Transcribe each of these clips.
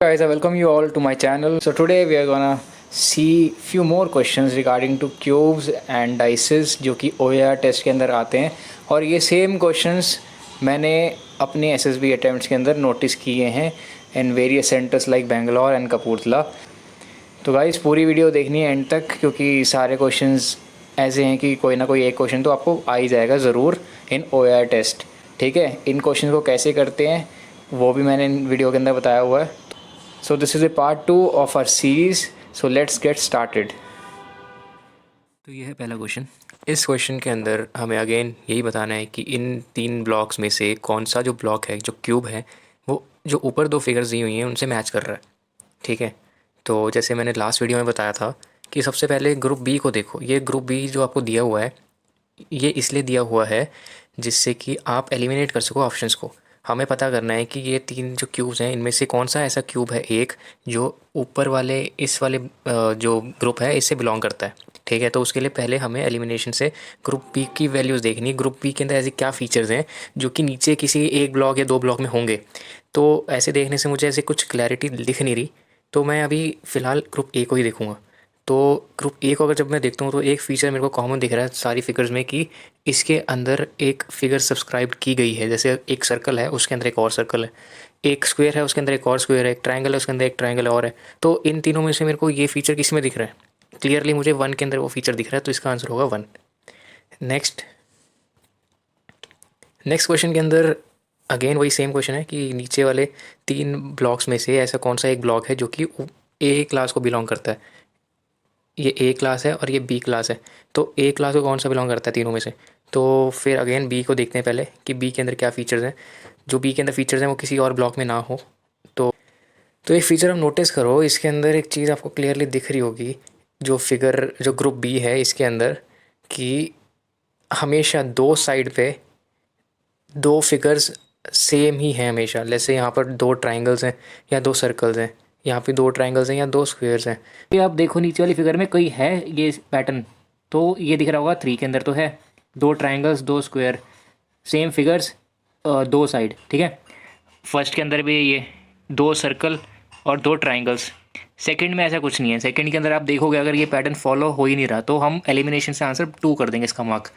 Guys, I welcome you all to my channel. So today we are gonna see few more questions regarding to cubes and dices जो कि OER test के अंदर आते हैं और ये सेम क्वेश्चंस मैंने अपने SSB अटैम्प्ट्स के अंदर नोटिस किए हैं in various centres like Bangalore and Kapurthala. तो गाइस पूरी वीडियो देखनी है एंड तक क्योंकि सारे क्वेश्चंस ऐसे हैं कि कोई ना कोई एक क्वेश्चन तो आपको आ ही जाएगा ज़रूर इन OER टेस्ट। ठीक है, इन क्वेश्चन को कैसे करते हैं वो भी मैंने इन वीडियो के अंदर बताया हुआ है। So this is a part 2 of our series. So let's get started. तो ये है पहला क्वेश्चन। इस क्वेश्चन के अंदर हमें अगेन यही बताना है कि इन 3 ब्लॉक्स में से कौन सा जो ब्लॉक है, जो क्यूब है, वो जो ऊपर 2 फिगर्स दी हुई हैं उनसे मैच कर रहा है। ठीक है, तो जैसे मैंने लास्ट वीडियो में बताया था कि सबसे पहले ग्रुप बी को देखो। ये ग्रुप बी जो आपको दिया हुआ है, ये इसलिए दिया हुआ है जिससे कि आप एलिमिनेट कर सको ऑप्शंस को। हमें पता करना है कि ये 3 जो क्यूब्स हैं इनमें से कौन सा ऐसा क्यूब है एक जो ऊपर वाले इस वाले जो ग्रुप है इससे बिलोंग करता है। ठीक है, तो उसके लिए पहले हमें एलिमिनेशन से ग्रुप बी की वैल्यूज़ देखनी है। ग्रुप बी के अंदर ऐसे क्या फ़ीचर्स हैं जो कि नीचे किसी एक ब्लॉक या 2 ब्लॉक में होंगे। तो ऐसे देखने से मुझे ऐसे कुछ क्लैरिटी दिख नहीं रही, तो मैं अभी फ़िलहाल ग्रुप ए को ही देखूँगा। तो ग्रुप ए को अगर जब मैं देखता हूँ तो एक फ़ीचर मेरे को कॉमन दिख रहा है सारी फिगर्स में कि इसके अंदर एक फ़िगर सब्सक्राइब की गई है। जैसे एक सर्कल है, उसके अंदर एक और सर्कल है, एक स्क्वायर है, उसके अंदर एक और स्क्वायर है, एक ट्रायंगल है, उसके अंदर एक ट्रायंगल और है। तो इन तीनों में से मेरे को ये फ़ीचर किस में दिख रहा है? क्लियरली मुझे 1 के अंदर वो फ़ीचर दिख रहा है, तो इसका आंसर होगा 1। नेक्स्ट क्वेश्चन के अंदर अगेन वही सेम क्वेश्चन है कि नीचे वाले 3 ब्लॉक्स में से ऐसा कौन सा एक ब्लॉक है जो कि ए क्लास को बिलोंग करता है। ये ए क्लास है और ये बी क्लास है, तो ए क्लास को कौन सा बिलोंग करता है तीनों में से? तो फिर अगेन बी को देखते हैं पहले कि बी के अंदर क्या फ़ीचर्स हैं। जो बी के अंदर फ़ीचर्स हैं वो किसी और ब्लॉक में ना हो। तो एक फ़ीचर हम नोटिस करो, इसके अंदर एक चीज़ आपको क्लियरली दिख रही होगी जो फिगर जो ग्रुप बी है इसके अंदर, कि हमेशा 2 साइड पे 2 फिगर्स सेम ही हैं हमेशा। जैसे यहाँ पर 2 ट्राइंगल्स हैं या 2 सर्कल्स हैं, यहाँ पे 2 ट्राइंगल्स हैं या 2 स्क्वेयर्स हैं। ये आप देखो नीचे वाली फिगर में कोई है ये पैटर्न, तो ये दिख रहा होगा 3 के अंदर तो है 2 triangles 2 square same figures 2 side. ठीक है, फर्स्ट के अंदर भी ये 2 सर्कल और 2 ट्राइंगल्स। सेकंड में ऐसा कुछ नहीं है। सेकंड के अंदर आप देखोगे अगर ये पैटर्न फॉलो हो ही नहीं रहा तो हम एलिमिनेशन से आंसर 2 कर देंगे इसका mark.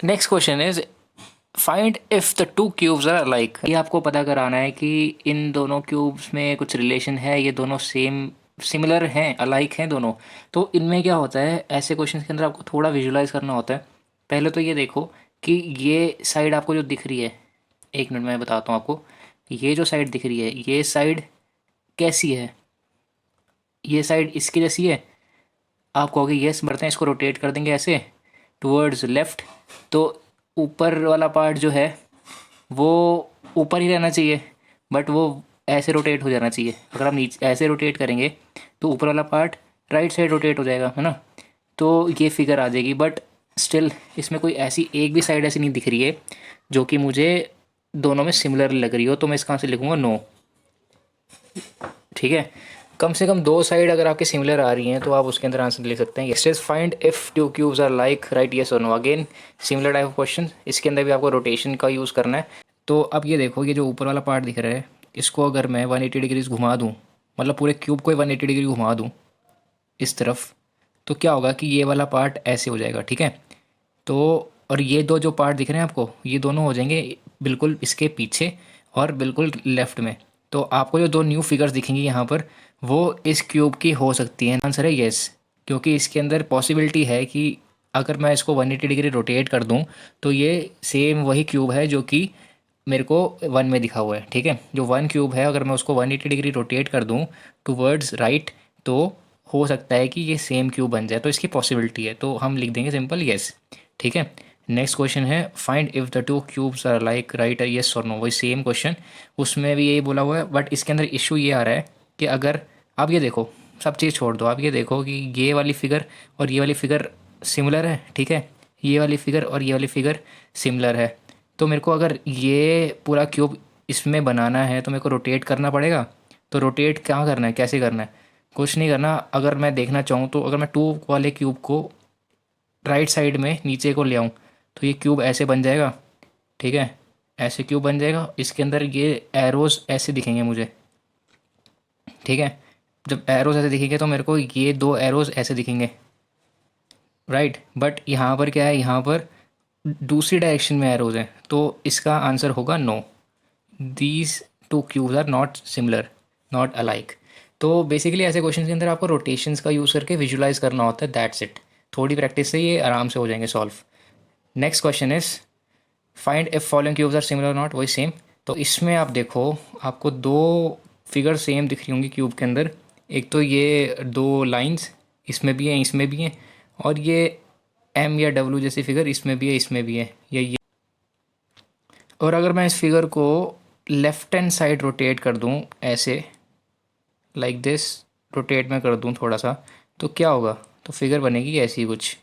Next question is find if the 2 cubes are alike. ये आपको पता कराना है कि इन दोनों क्यूब्स में कुछ रिलेशन है, ये दोनों सिमिलर हैं, अलाइक हैं दोनों। तो इनमें क्या होता है, ऐसे क्वेश्चन के अंदर आपको थोड़ा विजुलाइज करना होता है। पहले तो ये देखो कि ये साइड आपको जो दिख रही है, 1 मिनट में बताता हूँ आपको। ये जो साइड दिख रही है ये साइड कैसी है? ये साइड इसकी जैसी है। आप कहोगे यस, बढ़ते हैं इसको रोटेट कर देंगे ऐसे टूवर्ड्स लेफ़्ट, तो ऊपर वाला पार्ट जो है वो ऊपर ही रहना चाहिए, बट वो ऐसे रोटेट हो जाना चाहिए। अगर आप नीचे ऐसे रोटेट करेंगे तो ऊपर वाला पार्ट राइट साइड रोटेट हो जाएगा, है ना। तो ये फिगर आ जाएगी, बट स्टिल इसमें कोई ऐसी एक भी साइड ऐसी नहीं दिख रही है जो कि मुझे दोनों में सिमिलर लग रही हो, तो मैं इसका आंसर लिखूँगा नो। ठीक है, कम से कम 2 साइड अगर आपके सिमिलर आ रही हैं तो आप उसके अंदर आंसर ले सकते हैं। Yes, find if 2 cubes are like, right yes और no. Again similar type of question, इसके अंदर भी आपको रोटेशन का यूज़ करना है। तो अब ये देखो, ये जो ऊपर वाला पार्ट दिख रहा है इसको अगर मैं 180 डिग्रीज घुमा दूँ, मतलब पूरे क्यूब को 180 डिग्री घुमा दूँ इस तरफ, तो क्या होगा कि ये वाला पार्ट ऐसे हो जाएगा। ठीक है, तो और ये 2 जो पार्ट दिख रहे हैं आपको, ये दोनों हो जाएंगे बिल्कुल इसके पीछे और बिल्कुल लेफ़्ट में। तो आपको जो 2 न्यू फिगर्स दिखेंगी यहाँ पर वो इस क्यूब की हो सकती हैं। आंसर है येस, क्योंकि इसके अंदर पॉसिबिलिटी है कि अगर मैं इसको 180 डिग्री रोटेट कर दूं तो ये सेम वही क्यूब है जो कि मेरे को 1 में दिखा हुआ है। ठीक है, जो 1 क्यूब है अगर मैं उसको 180 डिग्री रोटेट कर दूं टूवर्ड्स राइट तो हो सकता है कि ये सेम क्यूब बन जाए, तो इसकी पॉसिबिलिटी है, तो हम लिख देंगे सिंपल येस। ठीक है, नेक्स्ट क्वेश्चन है find if the 2 cubes are like, right yes और नो। वही सेम क्वेश्चन, उसमें भी यही बोला हुआ है, बट इसके अंदर इशू ये आ रहा है कि अगर आप ये देखो, सब चीज़ छोड़ दो, आप ये देखो कि ये वाली फ़िगर और ये वाली फ़िगर सिमिलर है। ठीक है, ये वाली फ़िगर और ये वाली फ़िगर सिमिलर है, तो मेरे को अगर ये पूरा क्यूब इसमें बनाना है तो मेरे को रोटेट करना पड़ेगा। तो रोटेट क्या करना है, कैसे करना है? कुछ नहीं करना। अगर मैं देखना चाहूँ तो अगर मैं 2 वाले क्यूब को राइट साइड में नीचे को ले आऊँ तो ये क्यूब ऐसे बन जाएगा। ठीक है, ऐसे क्यूब बन जाएगा, इसके अंदर ये एरोज ऐसे दिखेंगे मुझे। ठीक है, जब एरोज ऐसे दिखेंगे तो मेरे को ये दो एरोज ऐसे दिखेंगे, राइट। बट यहाँ पर क्या है, यहाँ पर दूसरी डायरेक्शन में एरोज हैं, तो इसका आंसर होगा no. These two cubes are not similar, not alike. तो बेसिकली ऐसे क्वेश्चन के अंदर आपको रोटेशंस का यूज़ करके विजुलाइज करना होता है, दैट्स इट। थोड़ी प्रैक्टिस से ये आराम से हो जाएंगे solve. Next question is find if following cubes are similar not, वही सेम। तो इसमें आप देखो, आपको दो फिगर सेम दिख रही होंगी क्यूब के अंदर। एक तो ये दो लाइंस इसमें भी हैं, इसमें भी हैं, और ये एम या डब्ल्यू जैसी फिगर इसमें भी है, इसमें भी है, ये। और अगर मैं इस फिगर को लेफ्ट हैंड साइड रोटेट कर दूं ऐसे, लाइक दिस, रोटेट मैं कर दूं थोड़ा सा, तो क्या होगा, तो फिगर बनेगी ऐसी कुछ।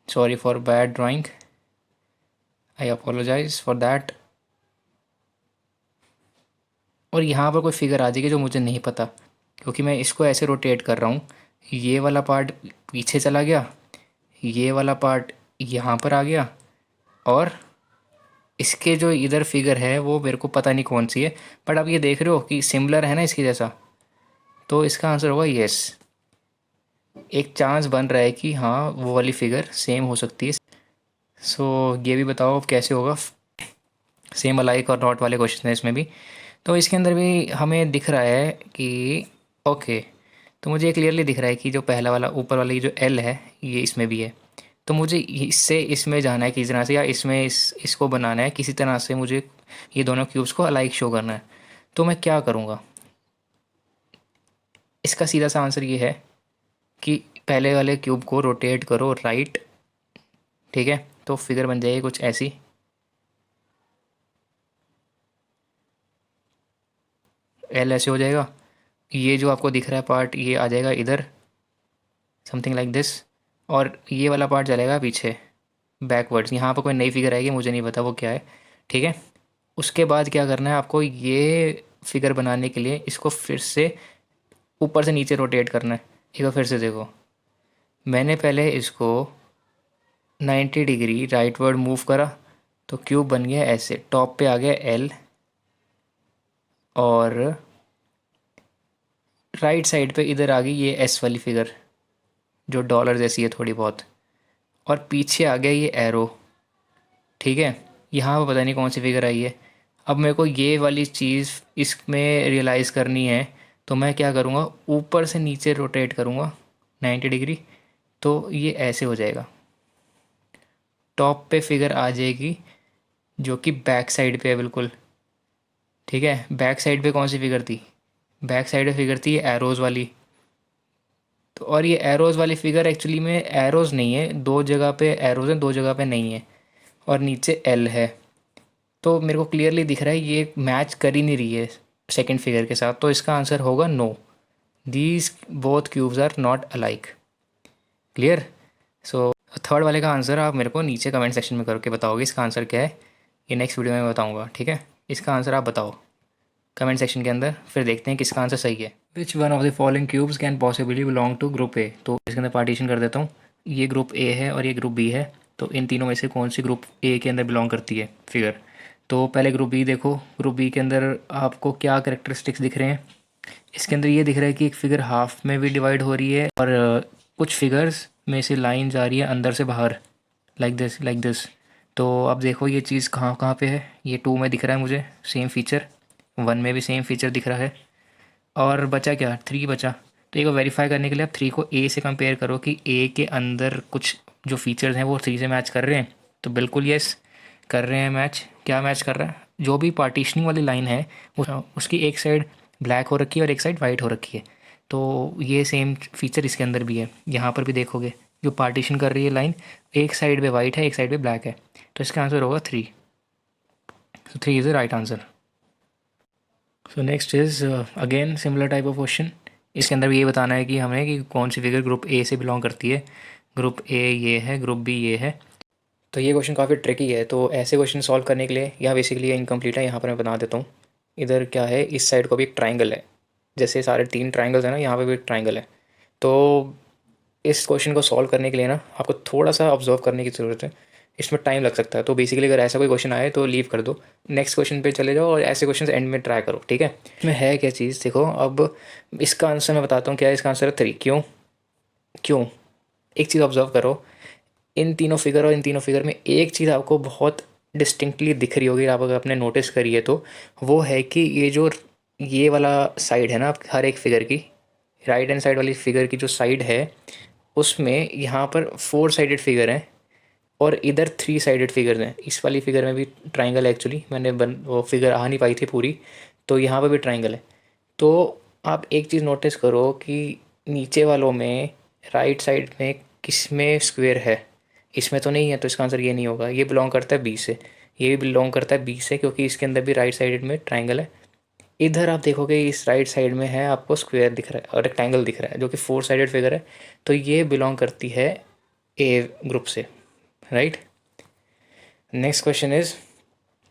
Sorry for bad drawing, I apologise for that. और यहाँ पर कोई फिगर आ जाएगी जो मुझे नहीं पता, क्योंकि मैं इसको ऐसे रोटेट कर रहा हूँ। ये वाला पार्ट पीछे चला गया, ये वाला पार्ट यहाँ पर आ गया, और इसके जो इधर फिगर है वो मेरे को पता नहीं कौन सी है। बट आप ये देख रहे हो कि सिमिलर है ना इसकी जैसा, तो इसका आंसर होगा येस। एक चांस बन रहा है कि हाँ वो वाली फिगर सेम हो सकती है। सो ये भी बताओ अब कैसे होगा। सेम अलाइक और नॉट वाले क्वेश्चन हैं इसमें भी। तो इसके अंदर भी हमें दिख रहा है कि ओके, तो मुझे ये क्लियरली दिख रहा है कि जो पहला वाला ऊपर वाली जो एल है ये इसमें भी है। तो मुझे इससे इसमें जाना है किसी तरह से, या इसमें इसको बनाना है किसी तरह से, मुझे ये दोनों क्यूब्स को अलाइक शो करना है। तो मैं क्या करूँगा, इसका सीधा सा आंसर ये है कि पहले वाले क्यूब को रोटेट करो राइट। ठीक है, तो फिगर बन जाएगी कुछ ऐसी। एल ऐसे हो जाएगा, ये जो आपको दिख रहा है पार्ट ये आ जाएगा इधर, समथिंग लाइक दिस, और ये वाला पार्ट चलेगा पीछे बैकवर्ड्स। यहाँ पर कोई नई फिगर आएगी, मुझे नहीं पता वो क्या है। ठीक है, उसके बाद क्या करना है आपको, ये फिगर बनाने के लिए इसको फिर से ऊपर से नीचे रोटेट करना है। एक बार फिर से देखो, मैंने पहले इसको 90 डिग्री राइटवर्ड मूव करा, तो क्यूब बन गया ऐसे, टॉप पे आ गया एल, और राइट साइड पे इधर आ गई ये एस वाली फिगर जो डॉलर जैसी है थोड़ी बहुत, और पीछे आ गया ये एरो। ठीक है, यहाँ पर पता नहीं कौन सी फिगर आई है। अब मेरे को ये वाली चीज़ इसमें रियलाइज़ करनी है, तो मैं क्या करूँगा, ऊपर से नीचे रोटेट करूँगा 90 डिग्री, तो ये ऐसे हो जाएगा। टॉप पे फिगर आ जाएगी जो कि बैक साइड पे है बिल्कुल। ठीक है, बैक साइड पे कौन सी फिगर थी, बैक साइड पे फिगर थी एरोज़ वाली। तो और ये एरोज़ वाली फिगर एक्चुअली में एरोज़ नहीं है, दो जगह पे एरोज़ हैं, दो जगह पे नहीं है, और नीचे एल है। तो मेरे को क्लियरली दिख रहा है ये मैच कर ही नहीं रही है सेकंड फिगर के साथ, तो इसका आंसर होगा no. These both cubes are not alike. Clear. So third वाले का आंसर आप मेरे को नीचे कमेंट सेक्शन में करके बताओगे इसका आंसर क्या है। ये नेक्स्ट वीडियो में बताऊँगा, ठीक है। इसका आंसर आप बताओ कमेंट सेक्शन के अंदर, फिर देखते हैं किसका आंसर सही है। Which one of the following cubes can possibly belong to group A. तो इसके अंदर पार्टीशन कर देता हूँ, ये ग्रुप ए है और ये ग्रुप बी है। तो इन तीनों में से कौन सी ग्रुप ए के अंदर बिलोंग करती है फिगर। तो पहले ग्रुप बी देखो, ग्रुप बी के अंदर आपको क्या करेक्टरिस्टिक्स दिख रहे हैं। इसके अंदर ये दिख रहा है कि एक फिगर हाफ में भी डिवाइड हो रही है, और कुछ फिगर्स में से लाइन जा रही है अंदर से बाहर, लाइक दिस लाइक दिस। तो अब देखो ये चीज़ कहाँ कहाँ पे है। ये 2 में दिख रहा है मुझे सेम फीचर, 1 में भी सेम फीचर दिख रहा है, और बचा क्या, 3 बचा। तो एक वेरीफाई करने के लिए आप 3 को ए से कंपेयर करो कि ए के अंदर कुछ जो फीचर्स हैं वो 3 से मैच कर रहे हैं। तो बिल्कुल यस कर रहे हैं मैच। क्या मैच कर रहा है, जो भी पार्टीशनिंग वाली लाइन है उसकी एक साइड ब्लैक हो रखी है और एक साइड वाइट हो रखी है। तो ये सेम फीचर इसके अंदर भी है। यहाँ पर भी देखोगे जो पार्टीशन कर रही है लाइन, एक साइड पे वाइट है एक साइड पे ब्लैक है, तो इसका आंसर होगा 3। सो 3 is the right answer. So next is again similar type of question. इसके अंदर भी ये बताना है कि हमें कि कौन सी फिगर ग्रुप ए से बिलोंग करती है। ग्रुप ए ये है, ग्रुप बी ये है। तो ये क्वेश्चन काफ़ी ट्रिकी है, तो ऐसे क्वेश्चन सॉल्व करने के लिए यहाँ बेसिकली ये इनकम्प्लीट है। यहाँ पर मैं बता देता हूँ, इधर क्या है, इस साइड को भी एक ट्राइंगल है, जैसे सारे 3 ट्राइंगल्स हैं ना, यहाँ पे भी एक ट्राइंगल है। तो इस क्वेश्चन को सॉल्व करने के लिए ना आपको थोड़ा सा ऑब्जर्व करने की ज़रूरत है, इसमें टाइम लग सकता है। तो बेसिकली अगर ऐसा कोई क्वेश्चन आए तो लीव कर दो, नेक्स्ट क्वेश्चन पे चले जाओ और ऐसे क्वेश्चन एंड में ट्राई करो, ठीक है। इसमें है क्या चीज़ देखो, अब इसका आंसर मैं बताता हूँ क्या है। इसका आंसर है 3। क्यों क्यों एक चीज़ ऑब्जर्व करो, इन तीनों फिगर और इन तीनों फिगर में एक चीज़ आपको बहुत डिस्टिंक्टली दिख रही होगी, आप अगर आपने नोटिस करी है तो, वो है कि ये वाला साइड है ना हर एक फिगर की, राइट हैंड साइड वाली फिगर की जो साइड है उसमें यहाँ पर 4 साइडेड फिगर हैं और इधर 3 साइडेड फिगर्स हैं। इस वाली फिगर में भी ट्राइंगल है, एक्चुअली मैंने वो फिगर आ नहीं पाई थी पूरी, तो यहाँ पर भी ट्राइंगल है। तो आप एक चीज़ नोटिस करो कि नीचे वालों में राइट साइड में किस में स्क्वायर है, इसमें तो नहीं है, तो इसका आंसर ये नहीं होगा। ये बिलोंग करता है बी से, ये भी बिलोंग करता है बी से, क्योंकि इसके अंदर भी राइट साइड में ट्राइंगल है। इधर आप देखोगे इस राइट साइड में है आपको स्क्वायर दिख रहा है और रेक्टेंगल दिख रहा है जो कि 4 साइडेड फिगर है, तो ये बिलोंग करती है ए ग्रुप से, right. Next question is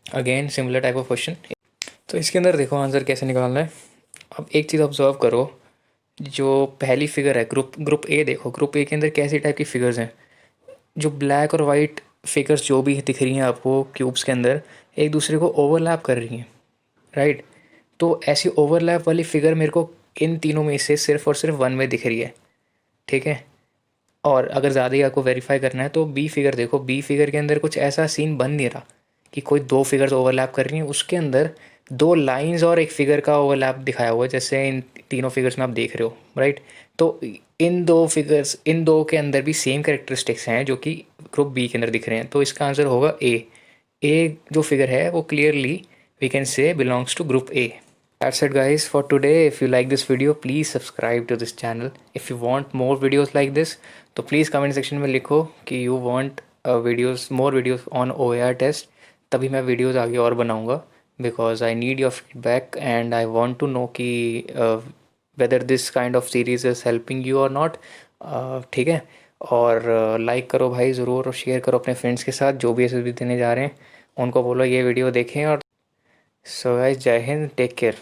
again similar type of question. तो इसके अंदर देखो आंसर कैसे निकालना है। अब एक चीज़ ऑब्जर्व करो, जो पहली फिगर है ग्रुप ए, देखो ग्रुप ए के अंदर कैसी टाइप की फिगर्स हैं। जो ब्लैक और वाइट फिगर्स जो भी दिख रही हैं आपको क्यूब्स के अंदर, एक दूसरे को ओवरलैप कर रही हैं, राइट। तो ऐसी ओवरलैप वाली फिगर मेरे को इन तीनों में से सिर्फ और सिर्फ 1 में दिख रही है, ठीक है। और अगर ज़्यादा ही आपको वेरीफाई करना है तो बी फिगर देखो, बी फिगर के अंदर कुछ ऐसा सीन बन नहीं रहा कि कोई 2 फिगर्स ओवरलैप कर रही हैं, उसके अंदर 2 लाइंस और एक फिगर का ओवरलैप दिखाया हुआ है, जैसे इन तीनों फिगर्स में आप देख रहे हो, राइट। तो इन दो के अंदर भी सेम कैरेक्टरिस्टिक्स हैं जो कि ग्रुप बी के अंदर दिख रहे हैं, तो इसका आंसर होगा ए जो फिगर है वो clearly we can say belongs to group A. That's it guys for today. If you like this video, please subscribe to this channel. If you want more videos like this, तो please comment section में लिखो कि you want more videos on OER test, तभी मैं videos आगे और बनाऊँगा, because I need your feedback and I want to know कि whether this kind of series is helping you or not. ठीक है, और लाइक करो भाई ज़रूर, और शेयर करो अपने फ्रेंड्स के साथ जो भी एसएसबी देने जा रहे हैं, उनको बोलो ये वीडियो देखें। और सो गाइस, जय हिंद, टेक केयर।